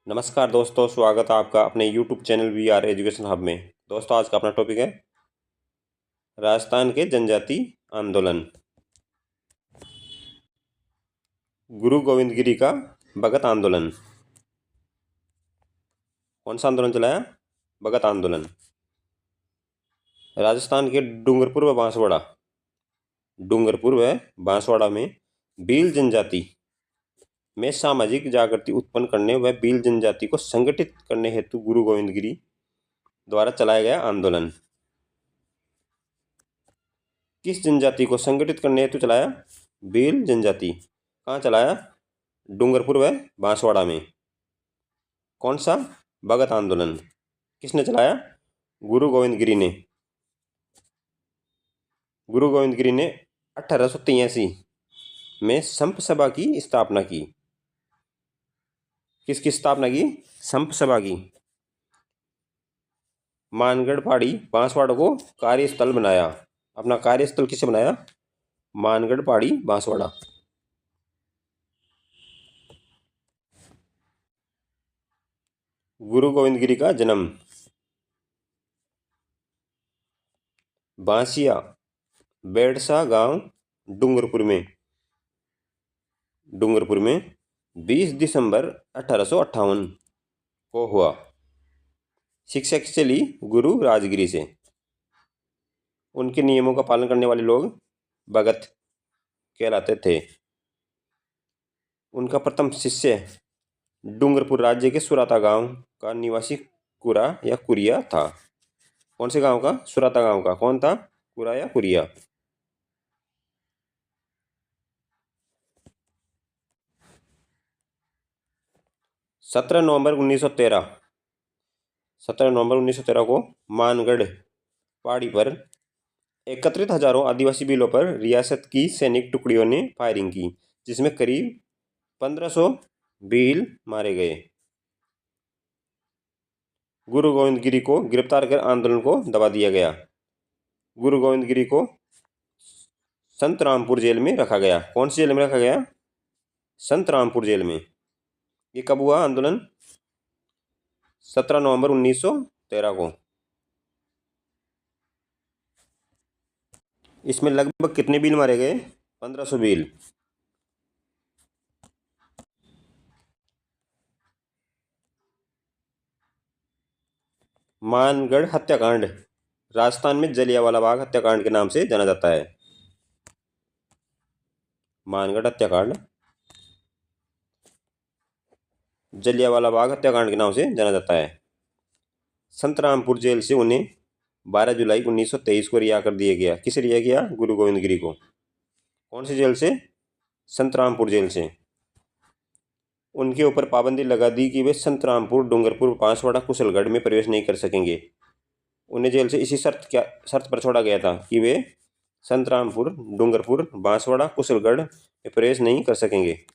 नमस्कार दोस्तों, स्वागत है आपका अपने YouTube channel VR education hub में। दोस्तों, आज का अपना टॉपिक है राजस्थान के जनजाति आंदोलन। गुरु गोविंद गिरी का भगत आंदोलन। कौन सा आंदोलन चलाया? भगत आंदोलन। राजस्थान के डूंगरपुर व बांसवाड़ा में भील जनजाति में सामाजिक जागृति उत्पन्न करने व भील जनजाति को संगठित करने हेतु गुरु गोविंद गिरी द्वारा चलाया गया आंदोलन। किस जनजाति को संगठित करने हेतु चलाया? भील जनजाति। कहाँ चलाया? डूंगरपुर व बांसवाड़ा में। कौन सा? भगत आंदोलन। किसने चलाया? गुरु गोविंद गिरी ने। गुरु गोविंद गिरी ने 1883 में संप सभा की स्थापना की। किसकी स्थापना की? संप सभा की। मानगढ़ पहाड़ी बांसवाड़ा को कार्यस्थल बनाया। अपना कार्यस्थल किसे बनाया? मानगढ़ पहाड़ी बांसवाड़ा। गुरु गोविंद गिरी का जन्म बांसिया बेड़सा गांव डूंगरपुर में 20 दिसंबर 1858 को हुआ। शिक्षा किससे ली? गुरु राजगिरी से। उनके नियमों का पालन करने वाले लोग भगत कहलाते थे। उनका प्रथम शिष्य डूंगरपुर राज्य के सुराता गांव का निवासी कुरा या कुरिया था। कौन से गांव का? सुराता गांव का। कौन था? कुरा या कुरिया। सत्रह नवंबर 1913 को मानगढ़ पहाड़ी पर एकत्रित हजारों आदिवासी बिलों पर रियासत की सैनिक टुकड़ियों ने फायरिंग की, जिसमें करीब 1500 भील मारे गए। गुरु गोविंद गिरी को गिरफ्तार कर आंदोलन को दबा दिया गया। गुरु गोविंद गिरी को संतरामपुर जेल में रखा गया। कौन सी जेल में रखा गया? संतरामपुर जेल में। ये कब हुआ आंदोलन? 17 नवंबर 1913 को। इसमें लगभग कितने भील मारे गए? 1500 भील। मानगढ़ हत्याकांड राजस्थान में जलियांवाला बाग हत्याकांड के नाम से जाना जाता है। मानगढ़ हत्याकांड जलियांवाला बाग हत्याकांड के नाम से जाना जाता है। संतरामपुर जेल से उन्हें 12 जुलाई 1923 को रिहा कर दिया गया। किसे रिहा किया? गुरु गोविंद गिरी को। कौन सी जेल से? संतरामपुर जेल से। उनके ऊपर पाबंदी लगा दी कि वे संतरामपुर, डूंगरपुर, बांसवाड़ा, कुशलगढ़ में प्रवेश नहीं कर सकेंगे। उन्हें जेल से इसी शर्त पर छोड़ा गया था कि वे संतरामपुर, डूंगरपुर, बांसवाड़ा, कुशलगढ़ में प्रवेश नहीं कर सकेंगे।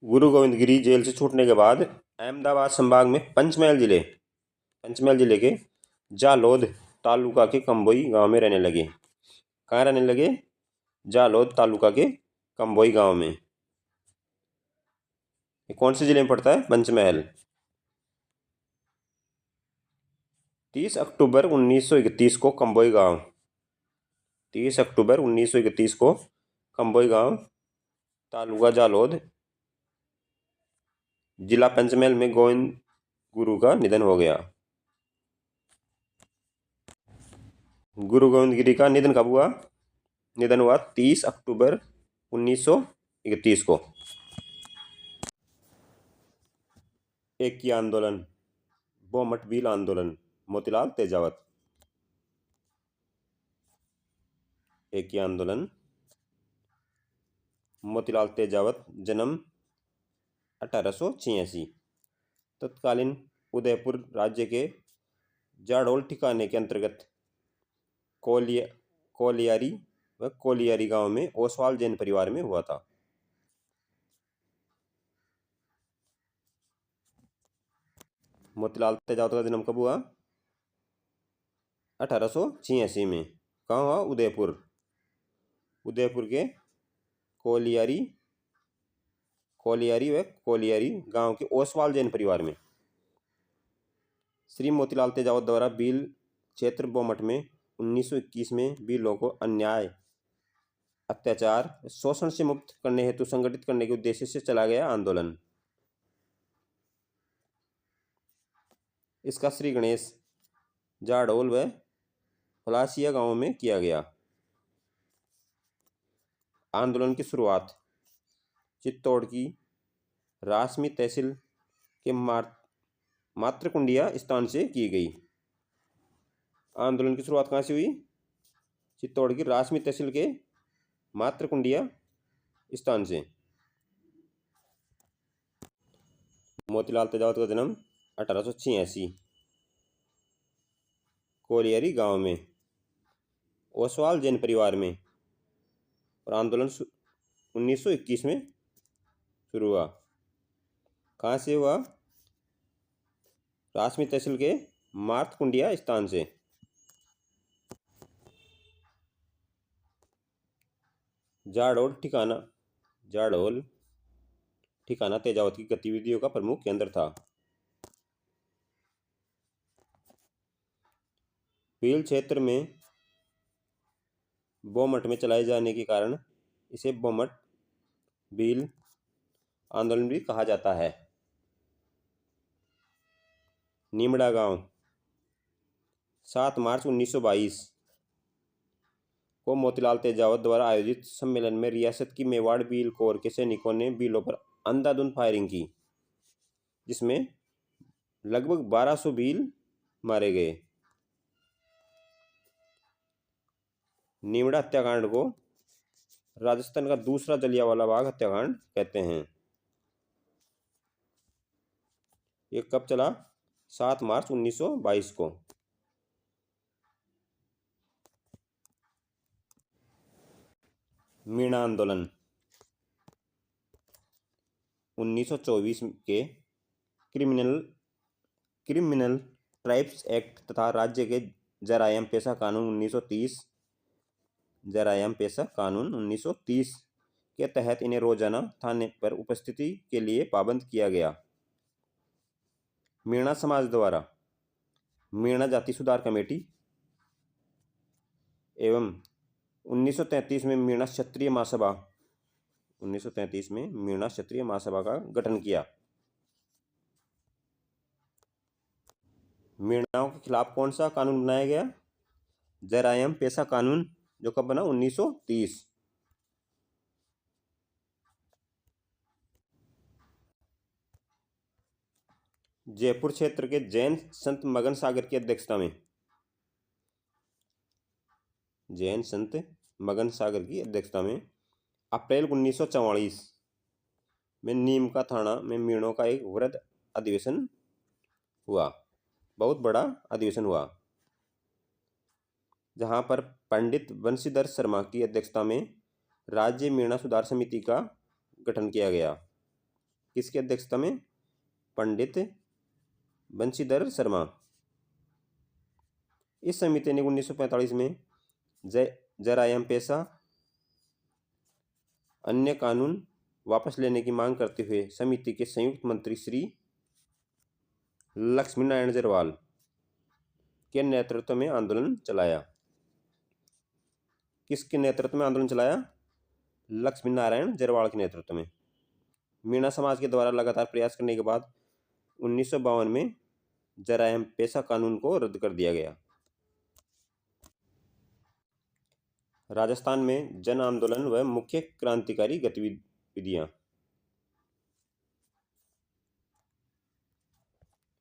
गुरु गोविंद गिरी जेल से छूटने के बाद अहमदाबाद संभाग में पंचमहल जिले के जालोद तालुका के कंबोई गांव में रहने लगे। कहाँ रहने लगे? जालोद तालुका के कंबोई गांव में। ये कौन से जिले में पड़ता है? पंचमहल। 30 अक्टूबर 1931 को कंबोई गांव 30 अक्टूबर 1931 को कंबोई गांव तालुका जालोद जिला पंचमहल में गोविंद गुरु का निधन हो गया। गुरु गोविंद गिरी का निधन कब हुआ? निधन हुआ 30 अक्टूबर 1931 को। एक ही आंदोलन बोमट भील आंदोलन मोतीलाल तेजावत। एक ही आंदोलन मोतीलाल तेजावत, जन्म 1886। तत्कालीन उदयपुर राज्य के जाडोल ठिकाने के अंतर्गत कोलियारी गांव में ओसवाल जैन परिवार में हुआ था। मोतीलाल तेजावत का जन्म कब हुआ? 1886 में। कहाँ हुआ? उदयपुर के कोलियारी कोलियारी व कोलियारी गांव के ओसवाल जैन परिवार में श्री मोतीलाल तेजावत द्वारा भील क्षेत्र बोमट में 1921 में भीलों को अन्याय, अत्याचार, शोषण से मुक्त करने हेतु संगठित करने के उद्देश्य से चला गया आंदोलन। इसका श्री गणेश, जाडोल व फलासिया गांवों में किया गया। आंदोलन की शुरुआत चित्तौड़ की रासमी तहसील के मात्रकुंडिया स्थान से की गई। आंदोलन की शुरुआत कहाँ से हुई? चित्तौड़ की रासमी तहसील के मात्रकुंडिया स्थान से। मोतीलाल तेजावत का जन्म 1886 कोलियारी गांव में ओसवाल जैन परिवार में, और आंदोलन 1921 में शुरू हुआ। कहाँ से हुआ? रासमी तहसील के मात्रकुंडिया स्थान से। जाडोल ठिकाना तेजावत की गतिविधियों का प्रमुख केंद्र था। भील क्षेत्र में बोमट में चलाए जाने के कारण इसे बोमट भील आंदोलन भी कहा जाता है। नीमड़ा गांव 7 मार्च 1922 को मोतीलाल तेजावत द्वारा आयोजित सम्मेलन में रियासत की मेवाड़ भील कोर के सैनिकों ने भीलों पर अंधाधुंध फायरिंग की, जिसमें लगभग 1200 भील मारे गए। नीमड़ा हत्याकांड को राजस्थान का दूसरा जलियांवाला बाग हत्याकांड कहते हैं। ये कब चला? 7 मार्च 1922 को। मीणा आंदोलन 1924 के क्रिमिनल ट्राइब्स एक्ट तथा राज्य के जरायम पेशा कानून 1930 के तहत इन्हें रोजाना थाने पर उपस्थिति के लिए पाबंद किया गया। मीणा समाज द्वारा मीणा जाति सुधार कमेटी एवं 1933 में मीणा क्षत्रिय महासभा का गठन किया। मीणाओं के खिलाफ कौन सा कानून बनाया गया? जरायम पेशा कानून, जो कब बना? 1930। जयपुर क्षेत्र के जैन संत मगन सागर की अध्यक्षता में अप्रैल 1944 में नीम का थाना में मीणों का एक वृहद अधिवेशन हुआ, बहुत बड़ा अधिवेशन हुआ, जहां पर पंडित बंशीधर शर्मा की अध्यक्षता में राज्य मीणा सुधार समिति का गठन किया गया। किसकी अध्यक्षता में? पंडित बंशीधर शर्मा। इस समिति ने 1945 में जरायम पेशा अन्य कानून वापस लेने की मांग करते हुए समिति के संयुक्त मंत्री श्री लक्ष्मी नारायण जरवाल के नेतृत्व में आंदोलन चलाया। किसके नेतृत्व में आंदोलन चलाया? लक्ष्मी नारायण जरवाल के नेतृत्व में। मीणा समाज के द्वारा लगातार प्रयास करने के बाद 1952 में जरायम पेशा कानून को रद्द कर दिया गया। राजस्थान में जन आंदोलन व मुख्य क्रांतिकारी गतिविधियां।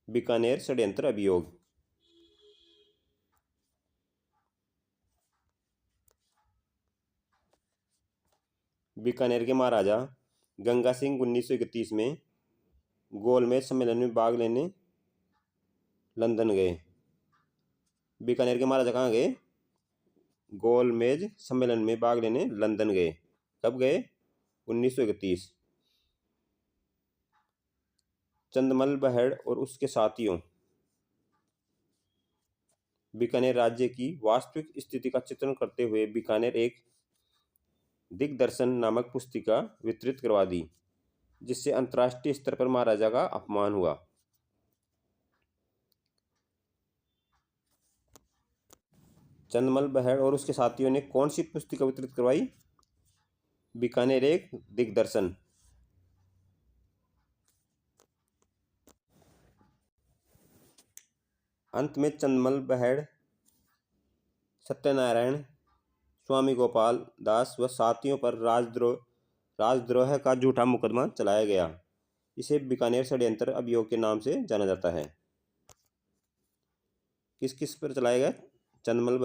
बीकानेर षड्यंत्र अभियोग। बीकानेर के महाराजा गंगा सिंह 1931 में गोलमेज सम्मेलन में भाग लेने लंदन गए। बीकानेर के महाराजा कहाँ गए? गोलमेज सम्मेलन में भाग लेने लंदन गए। कब गए? 1931। चंदमल बहड़ और उसके साथियों बीकानेर राज्य की वास्तविक स्थिति का चित्रण करते हुए बीकानेर एक दिग्दर्शन नामक पुस्तिका वितरित करवा दी, जिससे अंतर्राष्ट्रीय स्तर पर महाराजा का अपमान हुआ। चंदमल बहड़ और उसके साथियों ने कौन सी पुस्तिका वितरित करवाई? बीकानेर एक दिग्दर्शन। अंत में चंदमल बहड़, सत्यनारायण, स्वामी गोपाल दास व साथियों पर राजद्रोह का झूठा मुकदमा चलाया गया। इसे बीकानेर षड्यंत्र अभियोग के नाम से जाना जाता है। किस किस पर चलाया गया? चंदमल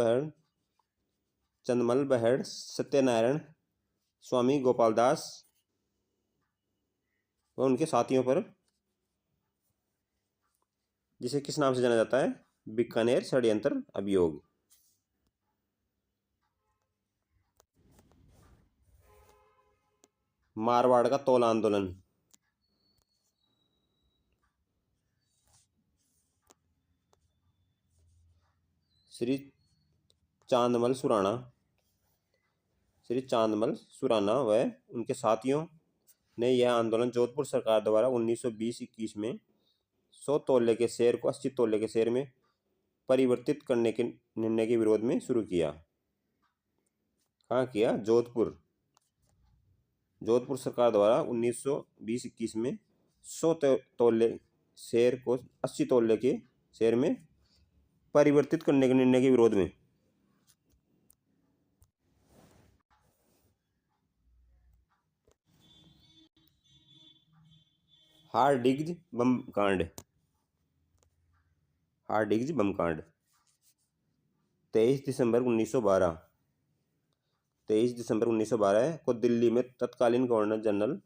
बहड़, सत्यनारायण, स्वामी गोपाल दास व उनके साथियों पर, जिसे किस नाम से जाना जाता है? बीकानेर षड्यंत्र अभियोग। मारवाड़ का तौल आंदोलन। श्री चांदमल सुराना व उनके साथियों ने यह आंदोलन जोधपुर सरकार द्वारा 1920-21 में 100 तोले के शेर को 80 तोले के शेर में परिवर्तित करने के निर्णय के विरोध में शुरू किया। कहाँ किया? जोधपुर सरकार द्वारा 1920-21 में 100 तोले शेर को 80 तोले के शेर में परिवर्तित करने के निर्णय के विरोध में। हार्डिंग्ज बम कांड। 23 दिसंबर 1912 को दिल्ली में तत्कालीन गवर्नर जनरल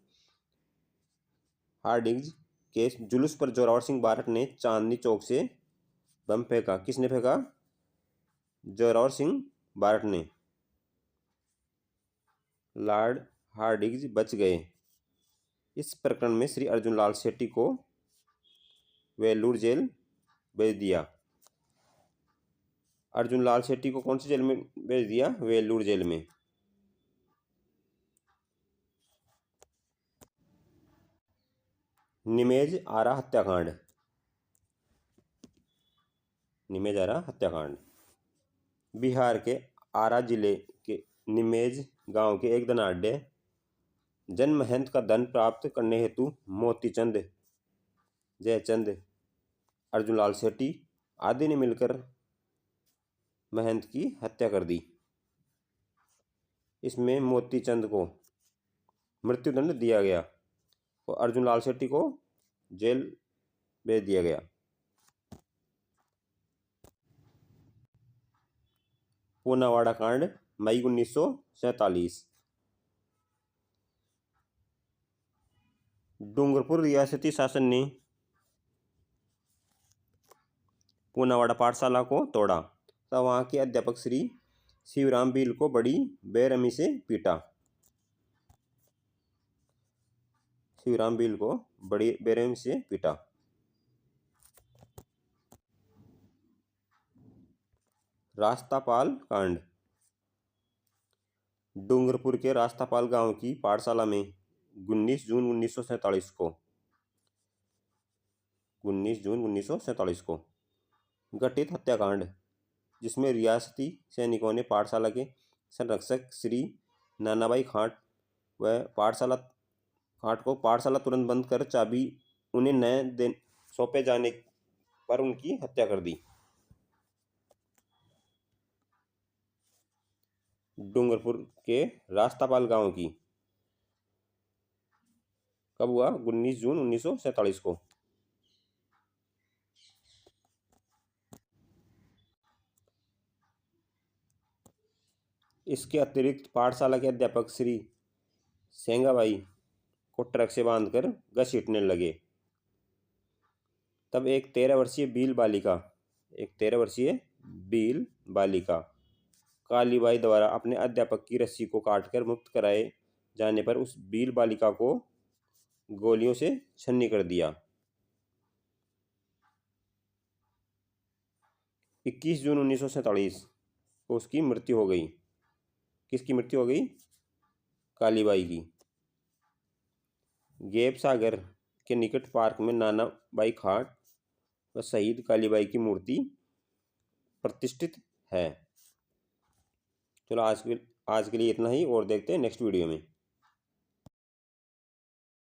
हार्डिंग्ज के जुलूस पर जोरावर सिंह बारठ ने चांदनी चौक से बम फेंका। किसने फेंका? जोरावर सिंह बारठ ने। लॉर्ड हार्डिंग्ज बच गए। इस प्रकरण में श्री अर्जुन लाल सेठी को वेल्लूर जेल भेज दिया। अर्जुन लाल सेठी को कौन सी जेल में भेज दिया? वेल्लूर जेल में। निमेज आरा हत्याकांड। बिहार के आरा जिले के निमेज गांव के एक धनाढ्य जनमहंत का धन प्राप्त करने हेतु मोतीचंद, जयचंद, अर्जुन लाल सेठी आदि ने मिलकर महंत की हत्या कर दी। इसमें मोतीचंद को मृत्युदंड दिया गया और अर्जुन लाल सेठी को जेल भेज दिया गया। पूनावाड़ा कांड, मई 1947। डूंगरपुर रियासती शासन ने पूनावाड़ा पाठशाला को तोड़ा तब वहां के अध्यापक श्री शिवराम बील को बड़ी बेरहमी से पीटा। रास्तापाल कांड। डूंगरपुर के रास्तापाल गांव की पाठशाला में 19 जून 1947 को घटित हत्याकांड, जिसमें रियासती सैनिकों ने पाठशाला के संरक्षक श्री नानाभाई खाट व पाठशाला तुरंत बंद कर चाबी उन्हें नए सौंपे जाने पर उनकी हत्या कर दी। डूंगरपुर के रास्तापाल गांव की कब हुआ? 19 जून 1947 को। इसके अतिरिक्त पाठशाला के अध्यापक श्री सेंगाबाई को ट्रक से बांधकर घसीटने लगे। तब एक 13 वर्षीय बील बालिका कालीबाई द्वारा अपने अध्यापक की रस्सी को काटकर मुक्त कराए जाने पर उस बील बालिका को गोलियों से छन्नी कर दिया। 21 जून 1947 को उसकी मृत्यु हो गई। किसकी मृत्यु हो गई? कालीबाई की। गैप सागर के निकट पार्क में नाना बाई खाट व शहीद कालीबाई की मूर्ति प्रतिष्ठित है। चलो आज के लिए इतना ही, और देखते हैं नेक्स्ट वीडियो में।